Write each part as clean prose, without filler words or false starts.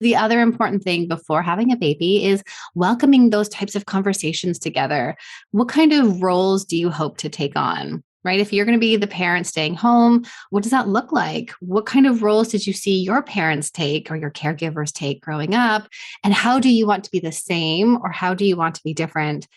The other important thing before having a baby is welcoming those types of conversations together. What kind of roles do you hope to take on? Right? If you're going to be the parent staying home, what does that look like? What kind of roles did you see your parents take or your caregivers take growing up? And how do you want to be the same or how do you want to be different?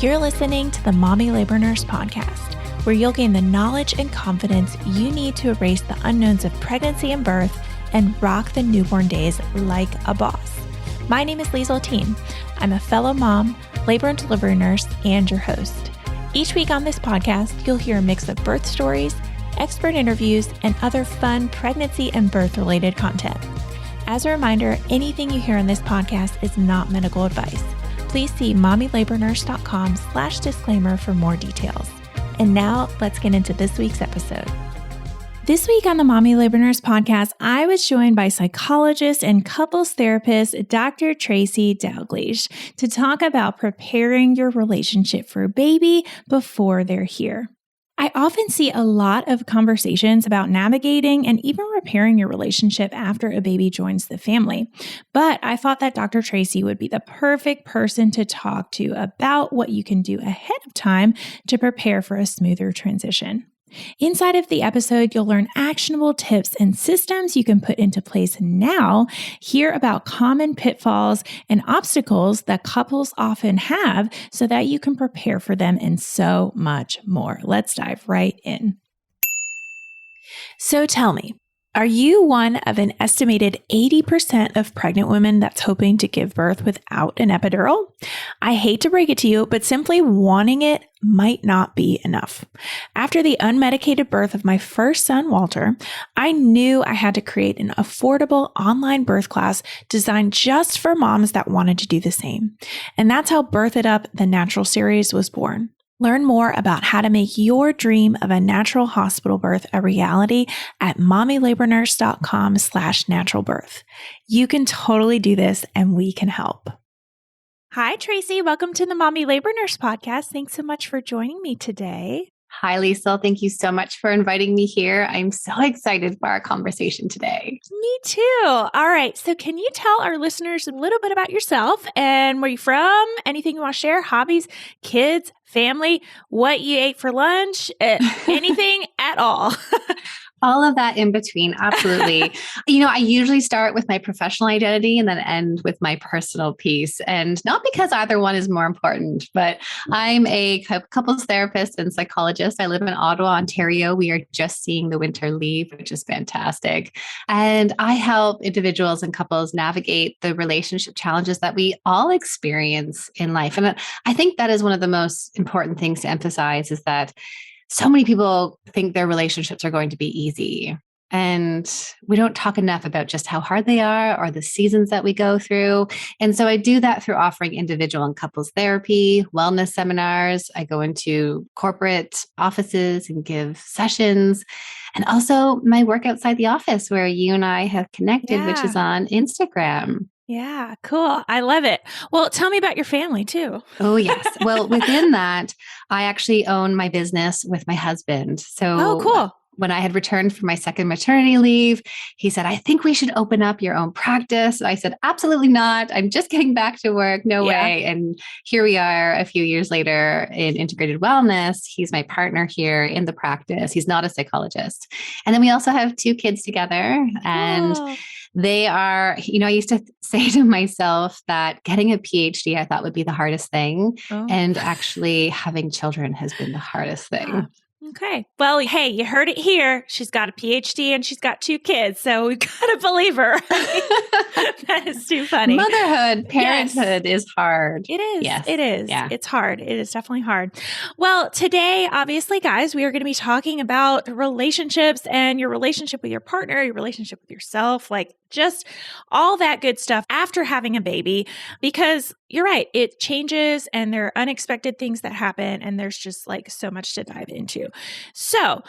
You're listening to the Mommy Labor Nurse podcast, where you'll gain the knowledge and confidence you need to erase the unknowns of pregnancy and birth and rock the newborn days like a boss. My name is Liesl Teen. I'm a fellow mom, labor and delivery nurse, and your host. Each week on this podcast, you'll hear a mix of birth stories, expert interviews, and other fun pregnancy and birth-related content. As a reminder, anything you hear on this podcast is not medical advice. Please see mommylabornurse.com/disclaimer for more details. And now let's get into this week's episode. This week on the Mommy Labor Nurse podcast, I was joined by psychologist and couples therapist, Dr. Tracy Dalgleish, to talk about preparing your relationship for a baby before they're here. I often see a lot of conversations about navigating and even repairing your relationship after a baby joins the family. But I thought that Dr. Tracy would be the perfect person to talk to about what you can do ahead of time to prepare for a smoother transition. Inside of the episode, you'll learn actionable tips and systems you can put into place now, hear about common pitfalls and obstacles that couples often have so that you can prepare for them and so much more. Let's dive right in. So tell me, are you one of an estimated 80% of pregnant women that's hoping to give birth without an epidural? I hate to break it to you, but simply wanting it might not be enough. After the unmedicated birth of my first son, Walter, I knew I had to create an affordable online birth class designed just for moms that wanted to do the same. And that's how Birth It Up, the Natural series, was born. Learn more about how to make your dream of a natural hospital birth a reality at mommylabornurse.com/naturalbirth. You can totally do this and we can help. Hi, Tracy. Welcome to the Mommy Labor Nurse podcast. Thanks so much for joining me today. Hi, Liesl. Thank you so much for inviting me here. I'm so excited for our conversation today. Me too. All right. So can you tell our listeners a little bit about yourself and where you're from? Anything you want to share? Hobbies, kids, family, what you ate for lunch, anything at all. All of that in between. Absolutely. I usually start with my professional identity and then end with my personal piece. And not because either one is more important, but I'm a couples therapist and psychologist. I live in Ottawa, Ontario. We are just seeing the winter leave, which is fantastic. And I help individuals and couples navigate the relationship challenges that we all experience in life. And I think that is one of the most important things to emphasize is that so many people think their relationships are going to be easy. And we don't talk enough about just how hard they are or the seasons that we go through. And so I do that through offering individual and couples therapy, wellness seminars. I go into corporate offices and give sessions. And also my work outside the office where you and I have connected, which is on Instagram. Yeah, cool. I love it. Well, tell me about your family too. Oh, yes. Well, within that, I actually own my business with my husband. So cool. When I had returned from my second maternity leave, he said, I think we should open up your own practice. I said, absolutely not. I'm just getting back to work. No way. And here we are a few years later in integrated wellness. He's my partner here in the practice. He's not a psychologist. And then we also have 2 kids together. And they are, I used to say to myself that getting a PhD I thought would be the hardest thing. And actually having children has been the hardest thing. Okay. Well, hey, you heard it here. She's got a PhD and she's got 2 kids. So we got to believe her. That is too funny. Motherhood, parenthood is hard. It is. Yes. It is. Yeah. It's hard. It is definitely hard. Well, today, obviously, guys, we are going to be talking about relationships and your relationship with your partner, your relationship with yourself, like just all that good stuff after having a baby, because you're right. It changes and there are unexpected things that happen and there's just like so much to dive into. So,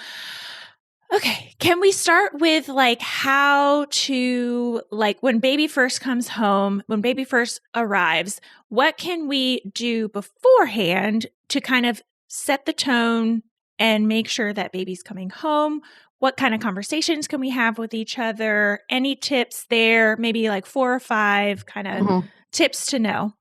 okay, can we start with like how to, like when baby first comes home, when baby first arrives, what can we do beforehand to kind of set the tone and make sure that baby's coming home? What kind of conversations can we have with each other? Any tips there? Maybe like 4 or 5 kind of tips to know.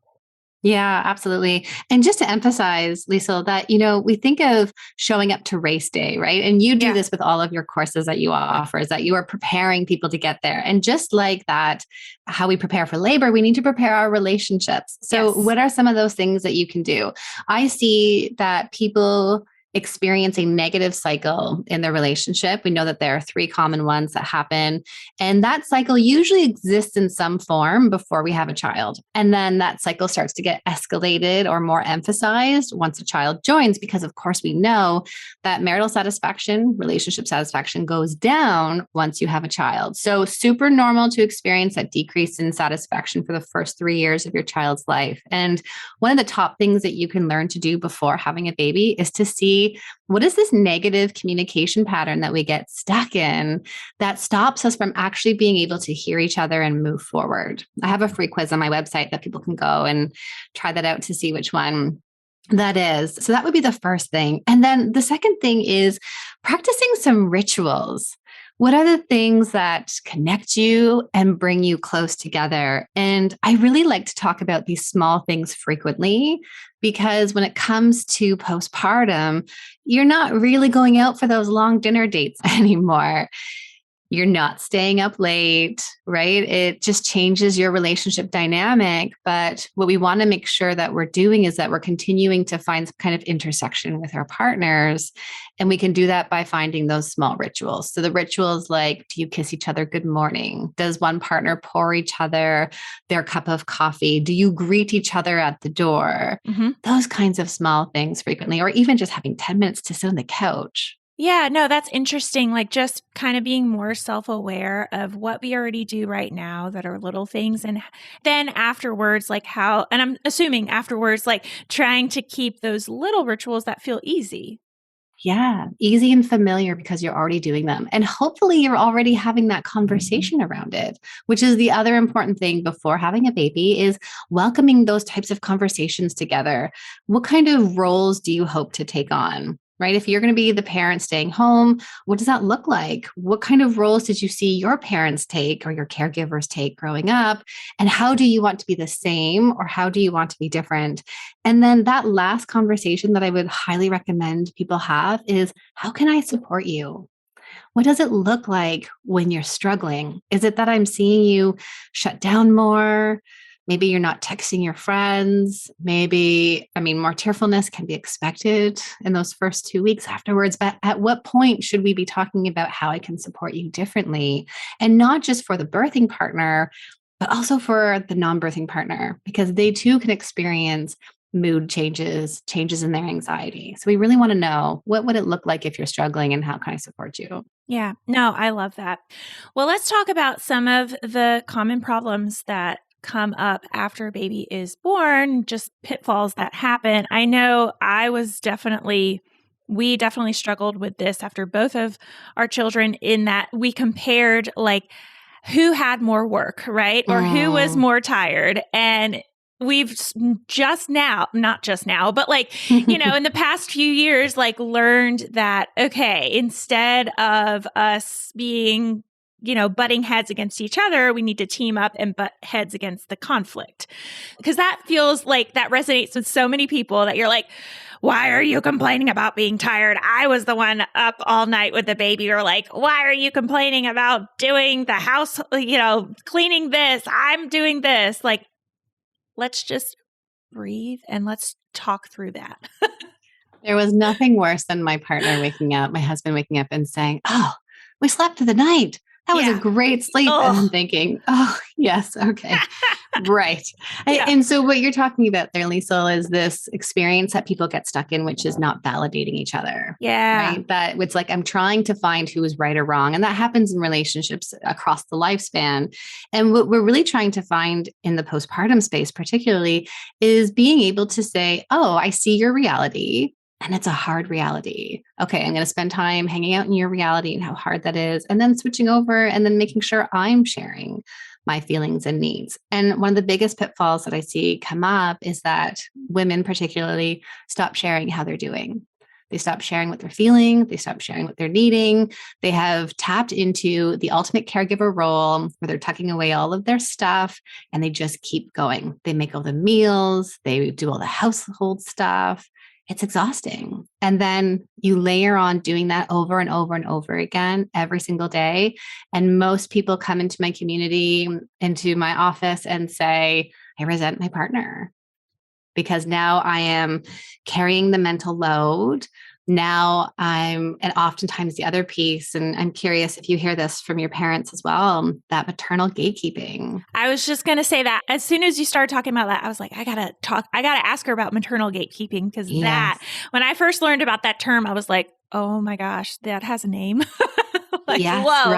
Yeah, absolutely. And just to emphasize, Lisa, that, we think of showing up to race day, right? And you do this with all of your courses that you offer, is that you are preparing people to get there. And just like that, how we prepare for labor, we need to prepare our relationships. So what are some of those things that you can do? I see that people experience a negative cycle in their relationship. We know that there are 3 common ones that happen. And that cycle usually exists in some form before we have a child. And then that cycle starts to get escalated or more emphasized once a child joins, because of course we know that marital satisfaction, relationship satisfaction goes down once you have a child. So super normal to experience that decrease in satisfaction for the first 3 years of your child's life. And one of the top things that you can learn to do before having a baby is to see, what is this negative communication pattern that we get stuck in that stops us from actually being able to hear each other and move forward? I have a free quiz on my website that people can go and try that out to see which one that is. So that would be the first thing. And then the second thing is practicing some rituals. What are the things that connect you and bring you close together? And I really like to talk about these small things frequently, because when it comes to postpartum, you're not really going out for those long dinner dates anymore. You're not staying up late, right? It just changes your relationship dynamic. But what we want to make sure that we're doing is that we're continuing to find some kind of intersection with our partners. And we can do that by finding those small rituals. So the rituals like, do you kiss each other good morning? Does one partner pour each other their cup of coffee? Do you greet each other at the door? Those kinds of small things frequently, or even just having 10 minutes to sit on the couch. Yeah, no, that's interesting. Like just kind of being more self-aware of what we already do right now that are little things. And then afterwards, like how, and I'm assuming afterwards, like trying to keep those little rituals that feel easy. Yeah, easy and familiar because you're already doing them. And hopefully you're already having that conversation around it, which is the other important thing before having a baby, is welcoming those types of conversations together. What kind of roles do you hope to take on? Right? If you're going to be the parent staying home, what does that look like? What kind of roles did you see your parents take or your caregivers take growing up? And how do you want to be the same, or how do you want to be different? And then that last conversation that I would highly recommend people have is, how can I support you? What does it look like when you're struggling? Is it that I'm seeing you shut down more? Maybe you're not texting your friends. Maybe, more tearfulness can be expected in those first 2 weeks afterwards. But at what point should we be talking about how I can support you differently? And not just for the birthing partner, but also for the non-birthing partner, because they too can experience mood changes in their anxiety. So we really want to know, what would it look like if you're struggling, and how can I support you? Yeah, no, I love that. Well, let's talk about some of the common problems that come up after a baby is born, just pitfalls that happen. I know we definitely struggled with this after both of our children, in that we compared like who had more work, right? Or who was more tired. And we've not just now, but like, in the past few years, like learned that, okay, instead of us being butting heads against each other, we need to team up and butt heads against the conflict. Because that feels like that resonates with so many people, that you're like, why are you complaining about being tired? I was the one up all night with the baby. Or like, why are you complaining about doing the house, cleaning this? I'm doing this. Like, let's just breathe and let's talk through that. There was nothing worse than my husband waking up and saying, "Oh, we slept through the night. That was a great sleep." Oh. And I'm thinking, oh, yes, okay, right. Yeah. And so what you're talking about there, Lisa, is this experience that people get stuck in, which is not validating each other. Yeah. Right? That it's like, I'm trying to find who is right or wrong. And that happens in relationships across the lifespan. And what we're really trying to find in the postpartum space, particularly, is being able to say, oh, I see your reality. And it's a hard reality. Okay, I'm going to spend time hanging out in your reality and how hard that is. And then switching over and then making sure I'm sharing my feelings and needs. And one of the biggest pitfalls that I see come up is that women particularly stop sharing how they're doing. They stop sharing what they're feeling. They stop sharing what they're needing. They have tapped into the ultimate caregiver role where they're tucking away all of their stuff and they just keep going. They make all the meals. They do all the household stuff. It's exhausting. And then you layer on doing that over and over and over again every single day. And most people come into my community, into my office and say, I resent my partner because now I am carrying the mental load. Now and oftentimes the other piece, and I'm curious if you hear this from your parents as well, that maternal gatekeeping. I was just going to say that as soon as you started talking about that, I was like, I got to ask her about maternal gatekeeping because that, when I first learned about that term, I was like, oh my gosh, that has a name. Like, yes, whoa.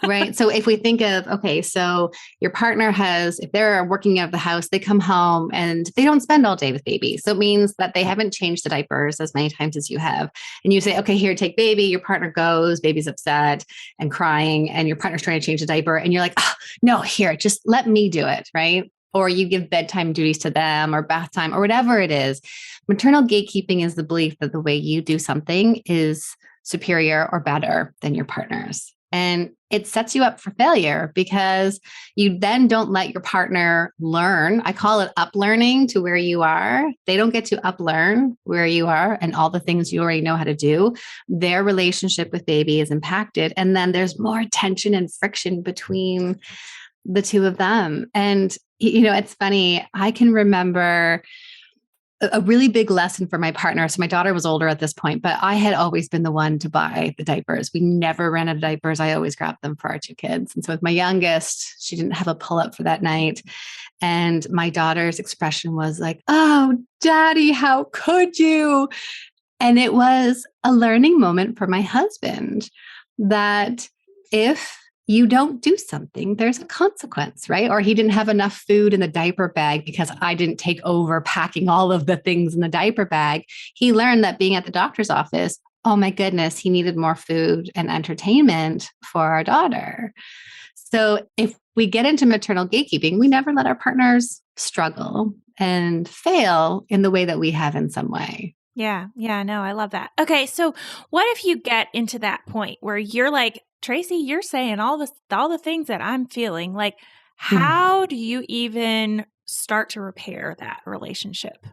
Right. So if we think of, okay, so your partner if they're working out of the house, they come home and they don't spend all day with baby. So it means that they haven't changed the diapers as many times as you have. And you say, okay, here, take baby. Your partner goes, baby's upset and crying, and your partner's trying to change the diaper. And you're like, oh, no, here, just let me do it. Right. Or you give bedtime duties to them or bath time or whatever it is. Maternal gatekeeping is the belief that the way you do something is superior or better than your partner's. And it sets you up for failure because you then don't let your partner learn. I call it uplearning to where you are. They don't get to uplearn where you are and all the things you already know how to do. Their relationship with baby is impacted. And then there's more tension and friction between the two of them. And, it's funny. I can remember a really big lesson for my partner. So my daughter was older at this point, but I had always been the one to buy the diapers. We never ran out of diapers. I always grabbed them for our two kids. And so with my youngest, she didn't have a pull-up for that night. And my daughter's expression was like, oh, Daddy, how could you? And it was a learning moment for my husband that if you don't do something, there's a consequence, right? Or he didn't have enough food in the diaper bag because I didn't take over packing all of the things in the diaper bag. He learned that being at the doctor's office, oh my goodness, he needed more food and entertainment for our daughter. So if we get into maternal gatekeeping, we never let our partners struggle and fail in the way that we have in some way. Yeah. No, I love that. Okay. So what if you get into that point where you're like, Tracy, you're saying all the things that I'm feeling. Like, how do you even start to repair that relationship?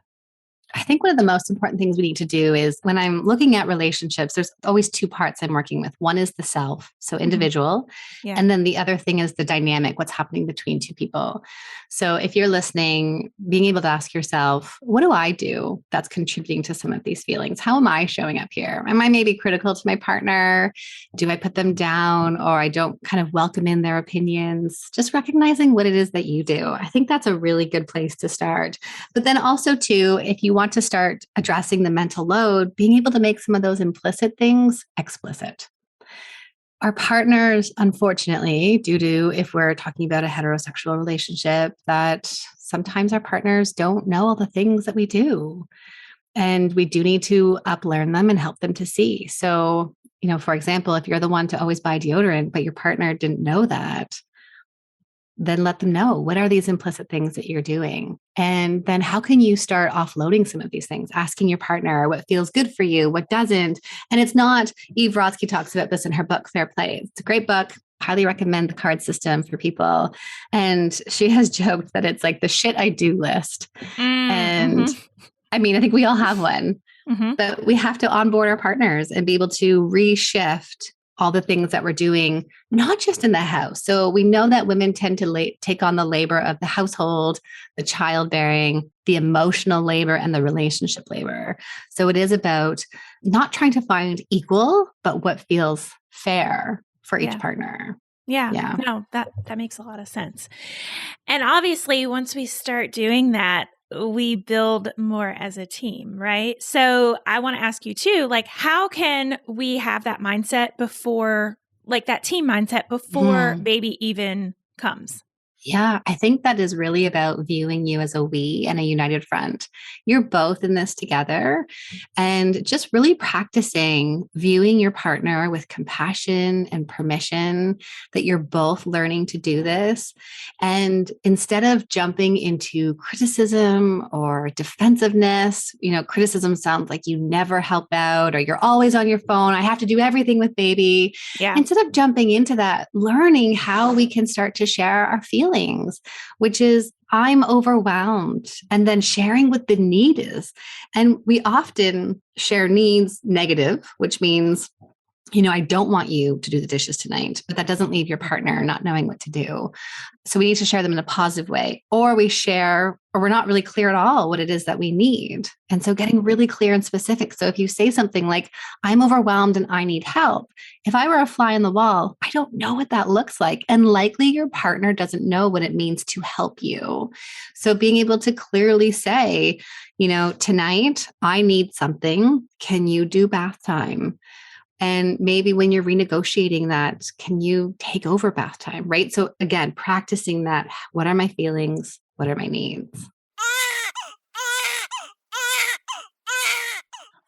I think one of the most important things we need to do is when I'm looking at relationships, there's always two parts I'm working with. One is the self, so individual. Yeah. And then the other thing is the dynamic, what's happening between two people. So if you're listening, being able to ask yourself, what do I do that's contributing to some of these feelings? How am I showing up here? Am I maybe critical to my partner? Do I put them down or I don't kind of welcome in their opinions? Just recognizing what it is that you do. I think that's a really good place to start. But then also too, if you want to start addressing the mental load, being able to make some of those implicit things explicit. Our partners, unfortunately, due to if we're talking about a heterosexual relationship, that sometimes our partners don't know all the things that we do. And we do need to uplearn them and help them to see. So, for example, if you're the one to always buy deodorant, but your partner didn't know that, then let them know what are these implicit things that you're doing. And then how can you start offloading some of these things, asking your partner what feels good for you, what doesn't. And it's not, Eve Rodsky talks about this in her book, Fair Play. It's a great book. Highly recommend the card system for people. And she has joked that it's like the shit I do list. And I mean, I think we all have one, but we have to onboard our partners and be able to reshift all the things that we're doing, not just in the house. So we know that women tend to take on the labor of the household, the childbearing, the emotional labor, and the relationship labor. So it is about not trying to find equal, but what feels fair for each partner. Yeah. No, that makes a lot of sense. And obviously, once we start doing that, we build more as a team, right? So I want to ask you too, like, how can we have that mindset before, like that team mindset before baby even comes? Yeah, I think that is really about viewing you as a we and a united front. You're both in this together and just really practicing viewing your partner with compassion and permission that you're both learning to do this. And instead of jumping into criticism or defensiveness, criticism sounds like you never help out or you're always on your phone. I have to do everything with baby. Yeah. Instead of jumping into that, learning how we can start to share our feelings, which is I'm overwhelmed, and then sharing what the need is. And we often share needs negative, which means, I don't want you to do the dishes tonight, but that doesn't leave your partner not knowing what to do. So we need to share them in a positive way, or we're not really clear at all what it is that we need. And so getting really clear and specific. So if you say something like, I'm overwhelmed and I need help, if I were a fly on the wall, I don't know what that looks like. And likely your partner doesn't know what it means to help you. So being able to clearly say, tonight I need something. Can you do bath time? And maybe when you're renegotiating that, can you take over bath time, right? So again, practicing that. What are my feelings? What are my needs?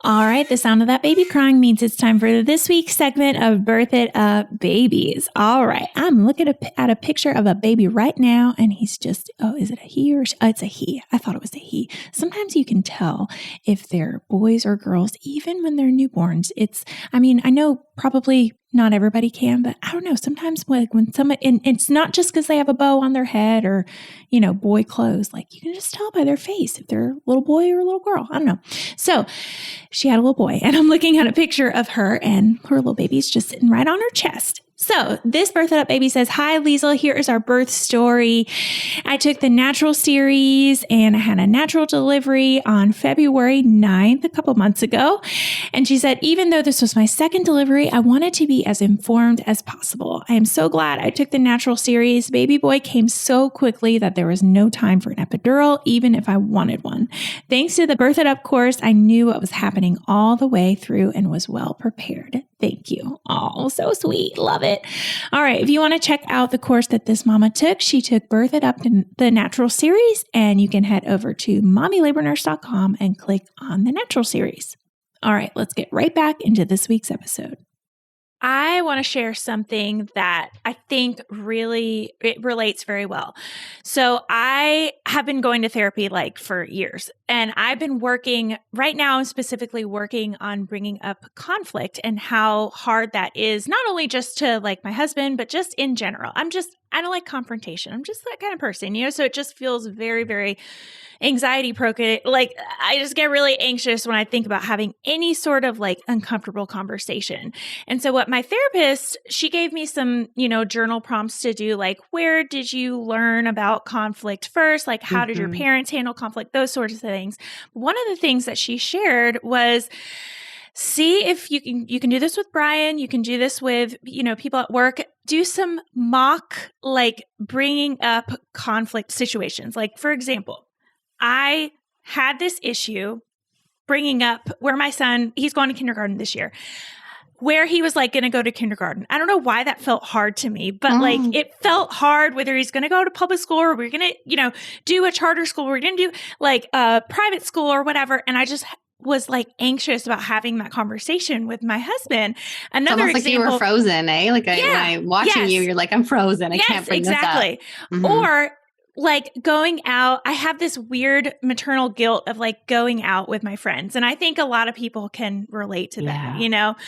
All right, the sound of that baby crying means it's time for this week's segment of Birth It Up Babies. All right, I'm looking at a picture of a baby right now, and he's just, is it a he or it's a he. I thought it was a he. Sometimes you can tell if they're boys or girls, even when they're newborns. I know probably not everybody can, but I don't know. Sometimes when somebody, and it's not just because they have a bow on their head or, boy clothes, like you can just tell by their face if they're a little boy or a little girl. I don't know. So she had a little boy, and I'm looking at a picture of her, and her little baby's just sitting right on her chest. So this Birth It Up Baby says, hi, Liesl, here is our birth story. I took the natural series and I had a natural delivery on February 9th, a couple months ago. And she said, even though this was my second delivery, I wanted to be as informed as possible. I am so glad I took the natural series. Baby boy came so quickly that there was no time for an epidural, even if I wanted one. Thanks to the Birth It Up course, I knew what was happening all the way through and was well prepared. Thank you. Oh, so sweet. Love it. All right. If you want to check out the course that this mama took, she took Birth It Up in the Natural Series, and you can head over to mommylabornurse.com and click on the Natural Series. All right. Let's get right back into this week's episode. I want to share something that I think it relates very well. So I have been going to therapy for years, and I've been working right now, specifically working on bringing up conflict and how hard that is, not only just to my husband, but just in general. I don't like confrontation. I'm just that kind of person, so it just feels very, very anxiety provoking. I just get really anxious when I think about having any sort of uncomfortable conversation. And so what my therapist, she gave me some, journal prompts to do, where did you learn about conflict first? How did your parents handle conflict? Those sorts of things. One of the things that she shared was, see if you can do this with Brian. You can do this with, people at work. Do some mock, bringing up conflict situations. For example, I had this issue bringing up where my son, he's going to kindergarten this year, where he was going to go to kindergarten. I don't know why that felt hard to me, but it felt hard whether he's going to go to public school or we're going to, do a charter school, we're going to do a private school or whatever. And I just was anxious about having that conversation with my husband. Another it's almost example, like you were frozen, eh? When I'm watching you, you're I'm frozen. I can't bring exactly. this up. Or going out, I have this weird maternal guilt of going out with my friends. And I think a lot of people can relate to that,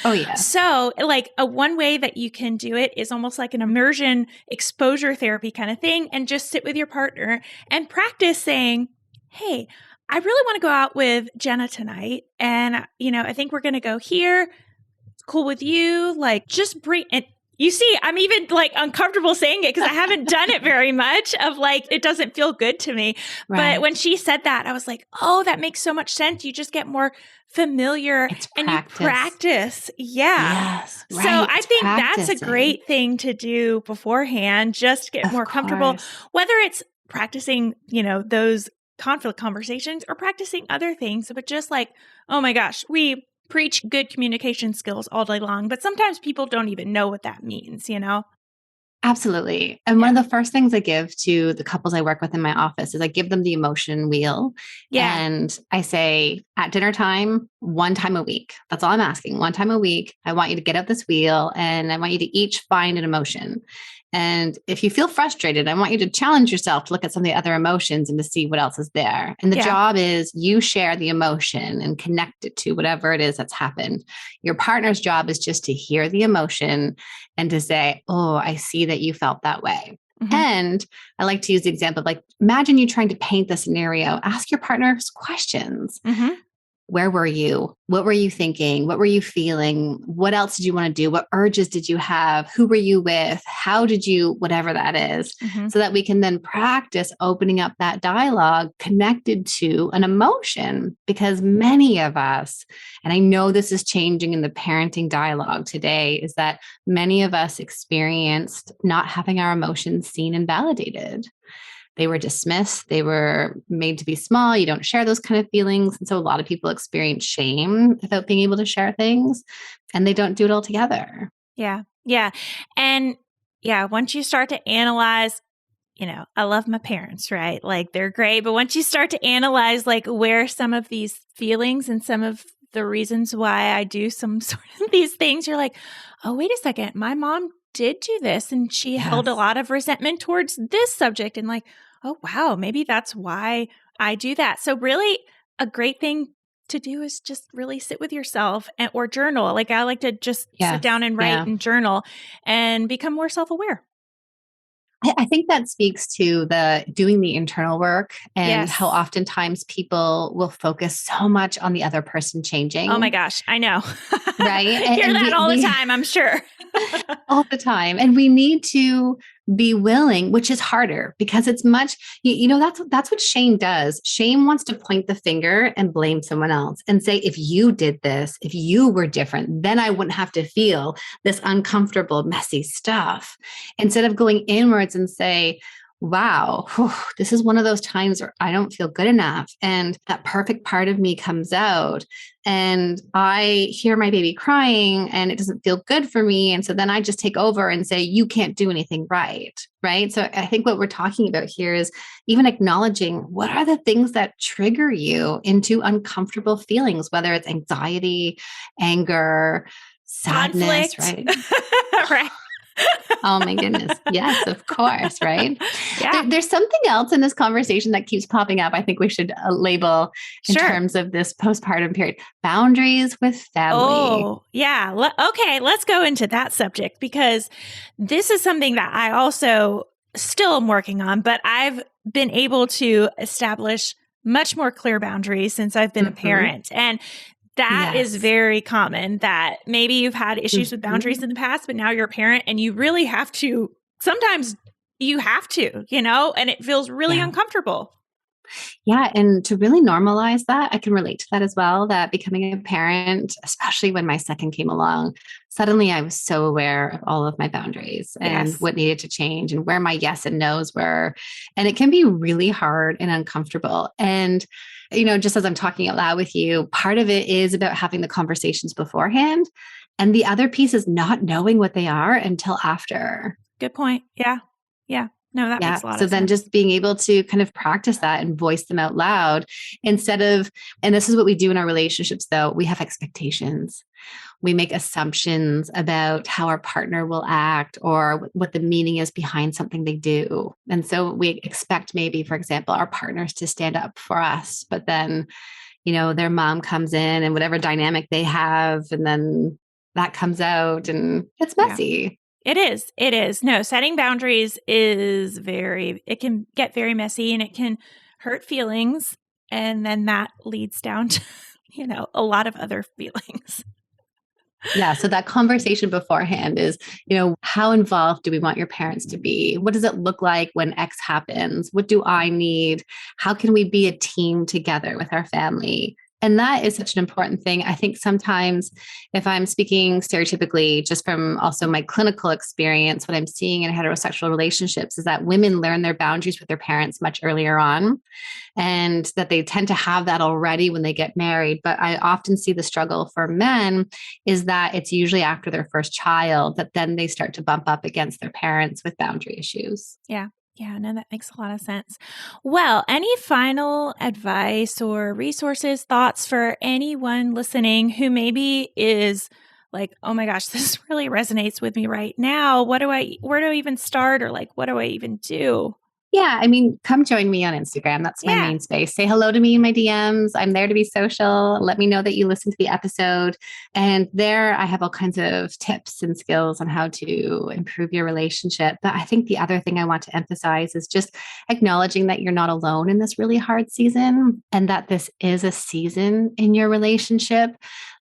Oh, yeah. So one way that you can do it is almost like an immersion exposure therapy kind of thing. And just sit with your partner and practice saying, hey, I really want to go out with Jenna tonight. And, I think we're going to go here. It's cool with you. Just bring it. You see, I'm even uncomfortable saying it because I haven't done it very much it doesn't feel good to me. Right. But when she said that, I was oh, that makes so much sense. You just get more familiar and you practice. Yeah. Yes. Right. So I think that's a great thing to do beforehand, just get more comfortable, whether it's practicing, those conflict conversations or practicing other things, but just oh my gosh, we preach good communication skills all day long, but sometimes people don't even know what that means, Absolutely. And one of the first things I give to the couples I work with in my office is I give them the emotion wheel. Yeah. And I say at dinner time, one time a week. That's all I'm asking. One time a week, I want you to get out this wheel and I want you to each find an emotion. And if you feel frustrated, I want you to challenge yourself to look at some of the other emotions and to see what else is there. And the job is you share the emotion and connect it to whatever it is that's happened. Your partner's job is just to hear the emotion and to say, oh, I see that you felt that way. Mm-hmm. And I like to use the example of like, imagine you trying to paint the scenario, ask your partners questions. Mm-hmm. Where were you? What were you thinking? What were you feeling? What else did you want to do? What urges did you have? Who were you with? How did you, whatever that is, so that we can then practice opening up that dialogue connected to an emotion. Because many of us, and I know this is changing in the parenting dialogue today, is that many of us experienced not having our emotions seen and validated. They were dismissed. They were made to be small. You don't share those kind of feelings. And so a lot of people experience shame about being able to share things, and they don't do it all together. Yeah. Yeah. And once you start to analyze, I love my parents, right? Like they're great. But once you start to analyze like where some of these feelings and some of the reasons why I do some sort of these things, you're like, oh, wait a second. My mom did do this and she held a lot of resentment towards this subject, and like, oh, wow, maybe that's why I do that. So really a great thing to do is just really sit with yourself or journal. Like I like to just sit down and write and journal and become more self-aware. I think that speaks to the doing the internal work and how oftentimes people will focus so much on the other person changing. Oh my gosh, I know. Right? Hear that all the time, I'm sure. All the time. And we need to be willing, which is harder because it's much, that's what shame does. Shame wants to point the finger and blame someone else and say, if you did this, if you were different, then I wouldn't have to feel this uncomfortable, messy stuff. Instead of going inwards and say, wow, this is one of those times where I don't feel good enough. And that perfect part of me comes out and I hear my baby crying and it doesn't feel good for me. And so then I just take over and say, you can't do anything right. Right. So I think what we're talking about here is even acknowledging what are the things that trigger you into uncomfortable feelings, whether it's anxiety, anger, sadness, conflict. Right? Right. Oh my goodness. Yes, of course. Right. Yeah. There's something else in this conversation that keeps popping up. I think we should label in terms of this postpartum period, boundaries with family. Oh, yeah. Okay. Let's go into that subject because this is something that I also still am working on, but I've been able to establish much more clear boundaries since I've been a parent. And that is very common that maybe you've had issues with boundaries in the past, but now you're a parent and you really have to, sometimes you have to, and it feels really uncomfortable. Yeah. And to really normalize that, I can relate to that as well, that becoming a parent, especially when my second came along, suddenly I was so aware of all of my boundaries and what needed to change and where my yes and no's were. And it can be really hard and uncomfortable. And just as I'm talking out loud with you, part of it is about having the conversations beforehand. And the other piece is not knowing what they are until after. Good point. Yeah. Yeah. No, that makes a lot of sense. So then just being able to kind of practice that and voice them out loud instead of, and this is what we do in our relationships though, we have expectations. We make assumptions about how our partner will act or what the meaning is behind something they do. And so we expect maybe, for example, our partners to stand up for us, but then, their mom comes in and whatever dynamic they have, and then that comes out and it's messy. It is. It is. No, setting boundaries it can get very messy and it can hurt feelings. And then that leads down to, a lot of other feelings. Yeah. So that conversation beforehand is, how involved do we want your parents to be? What does it look like when X happens? What do I need? How can we be a team together with our family? And that is such an important thing. I think sometimes if I'm speaking stereotypically, just from also my clinical experience, what I'm seeing in heterosexual relationships is that women learn their boundaries with their parents much earlier on, and that they tend to have that already when they get married. But I often see the struggle for men is that it's usually after their first child that then they start to bump up against their parents with boundary issues. Yeah. Yeah, no, that makes a lot of sense. Well, any final advice or resources, thoughts for anyone listening who maybe is like, oh my gosh, this really resonates with me right now. Where do I even start? Or like, what do I even do? Yeah, I mean, come join me on Instagram. That's my Yeah. main space. Say hello to me in my DMs. I'm there to be social. Let me know that you listened to the episode. And there I have all kinds of tips and skills on how to improve your relationship. But I think the other thing I want to emphasize is just acknowledging that you're not alone in this really hard season, and that this is a season in your relationship,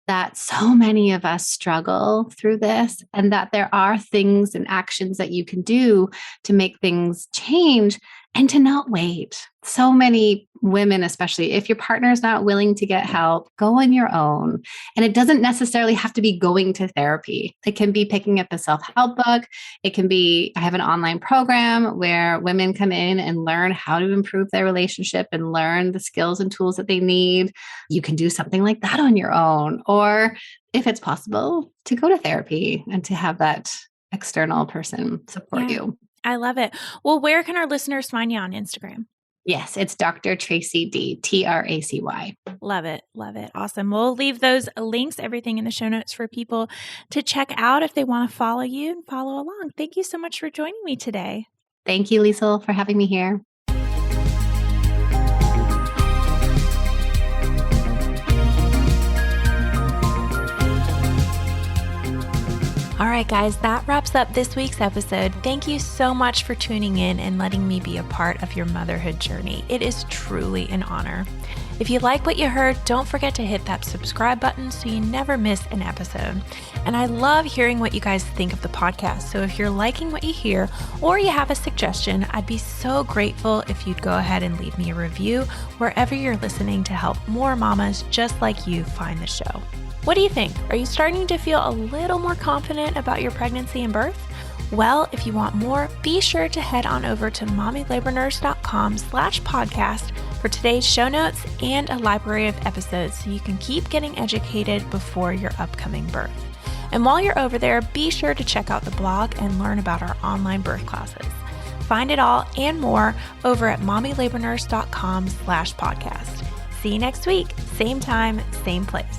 that so many of us struggle through this, and that there are things and actions that you can do to make things change and to not wait. So many women, especially if your partner is not willing to get help, go on your own. And it doesn't necessarily have to be going to therapy. It can be picking up a self-help book. It can be, I have an online program where women come in and learn how to improve their relationship and learn the skills and tools that they need. You can do something like that on your own. Or if it's possible, to go to therapy and to have that external person support you. I love it. Well, where can our listeners find you on Instagram? Yes, it's Dr. Tracy D, Tracy. Love it. Love it. Awesome. We'll leave those links, everything in the show notes for people to check out if they want to follow you and follow along. Thank you so much for joining me today. Thank you, Liesl, for having me here. All right, guys, that wraps up this week's episode. Thank you so much for tuning in and letting me be a part of your motherhood journey. It is truly an honor. If you like what you heard, don't forget to hit that subscribe button so you never miss an episode. And I love hearing what you guys think of the podcast. So if you're liking what you hear or you have a suggestion, I'd be so grateful if you'd go ahead and leave me a review wherever you're listening to help more mamas just like you find the show. What do you think? Are you starting to feel a little more confident about your pregnancy and birth? Well, if you want more, be sure to head on over to mommylabornurse.com/podcast for today's show notes and a library of episodes so you can keep getting educated before your upcoming birth. And while you're over there, be sure to check out the blog and learn about our online birth classes. Find it all and more over at mommylabornurse.com/podcast. See you next week, same time, same place.